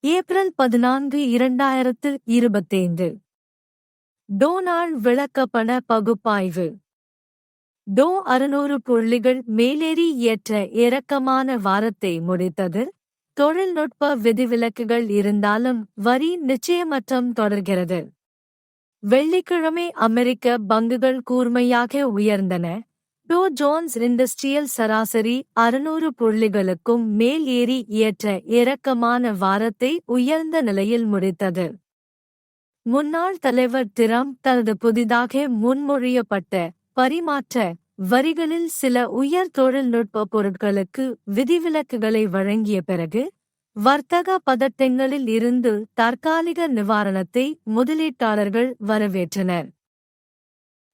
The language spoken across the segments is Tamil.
ஏப்ரல் 14 2025 டோனால்ட் விளக்கப்பண பகுப்பாய்வு. டோ 600 புள்ளிகள் மேலேறி ஏற்ற இறக்கமான வாரத்தை முடித்தது. தொழில்நுட்ப விதிவிலக்குகள் இருந்தாலும் வரி நிச்சயமற்றம் தொடர்கிறது. வெள்ளிக்கிழமை அமெரிக்க பங்குகள் கூர்மையாக உயர்ந்தன. டோ ஜோன்ஸ் இண்டஸ்ட்ரியல் சராசரி 600 புள்ளிகளுக்கும் மேல் ஏறி ஏற்ற இறக்கமான வாரத்தை உயர்ந்த நிலையில் முடித்தது. முன்னாள் தலைவர் டிரம்ப் தனது புதிதாக முன்மொழியப்பட்ட பரிமாற்ற வரிகளில் சில உயர் தொழில்நுட்ப பொருட்களுக்கு விதிவிலக்குகளை வழங்கிய பிறகு வர்த்தக பதட்டங்களில் இருந்து தற்காலிக நிவாரணத்தை முதலீட்டாளர்கள் வரவேற்றனர்.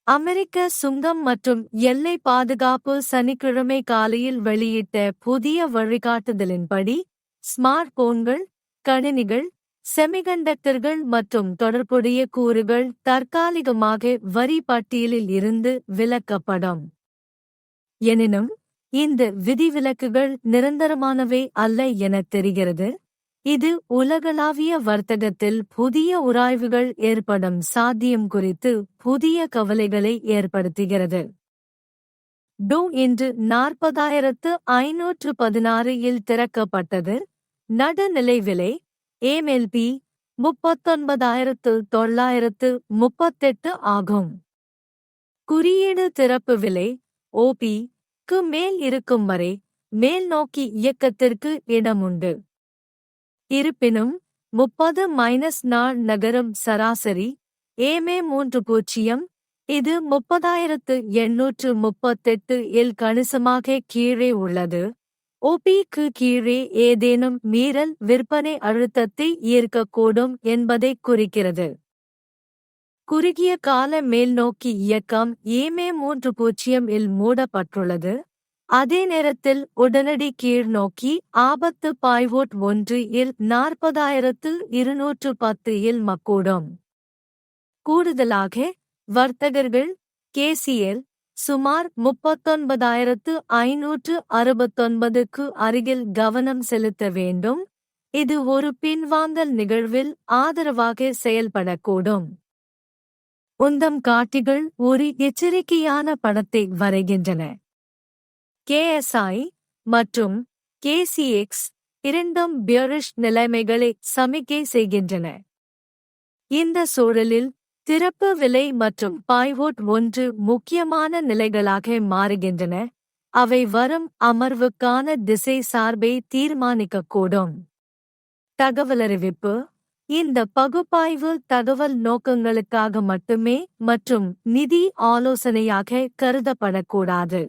அமெரிக்க சுங்கம் மற்றும் எல்லை பாதுகாப்பு சனிக்கிழமை காலையில் வெளியிட்ட புதிய வழிகாட்டுதலின்படி ஸ்மார்ட் போன்கள், கணினிகள், செமிகண்டக்டர்கள் மற்றும் தொடர்புடைய கூறுகள் தற்காலிகமாக வரி பட்டியலில் இருந்து விலக்கப்படும். எனினும் இந்த விதிவிலக்குகள் நிரந்தரமானவை அல்ல என தெரிகிறது. இது உலகளாவிய வர்த்தகத்தில் புதிய உராய்வுகள் ஏற்படும் சாத்தியம் குறித்து புதிய கவலைகளை ஏற்படுத்துகிறது. டோ இன்று 40,516 இல் திறக்கப்பட்டது. நடுநிலை விலை MLP 39,938 ஆகும். குறியீடு திறப்பு விலை OP க்கு மேல் இருக்கும் வரை மேல் நோக்கி இயக்கத்திற்கு இடமுண்டு. இருப்பினும் 30- நாள் நகரும் சராசரி MA 30 இது 30,838 இல் கணிசமாக கீழே உள்ளது. OP-க்கு கீழே ஏதேனும் மீறல் விற்பனை அழுத்தத்தை ஈர்க்கக்கூடும் என்பதை குறிக்கிறது. குறுகிய கால மேல்நோக்கி இயக்கம் MA 30 இல் மூடப்பட்டுள்ளது. அதே நேரத்தில் உடனடி கீழ்நோக்கி ஆபத்து பாய்வோட் 1 இல் 40,210 இல் மக்கூடும். கூடுதலாக வர்த்தகர்கள் KCL சுமார் 39,569க்கு அருகில் கவனம் செலுத்த வேண்டும். இது ஒரு பின்வாங்கல் நிகழ்வில் ஆதரவாக செயல்படக்கூடும். உந்தம் காட்டிகள் ஒரு எச்சரிக்கையான படத்தை வரைகின்றன. KSI மற்றும் KCX இரண்டும் பியரிஷ் நிலைமைகளை சமிக்கை செய்கின்றன. இந்த சூழலில் திறப்பு விலை மற்றும் பாய்வோட் 1 முக்கியமான நிலைகளாக மாறுகின்றன. அவை வரும் அமர்வுக்கான திசை சார்பை தீர்மானிக்கக்கூடும். தகவலறிவிப்பு: இந்த பகுப்பாய்வு தகவல் நோக்கங்களுக்காக மட்டுமே மற்றும் நிதி ஆலோசனையாக கருதப்படக்கூடாது.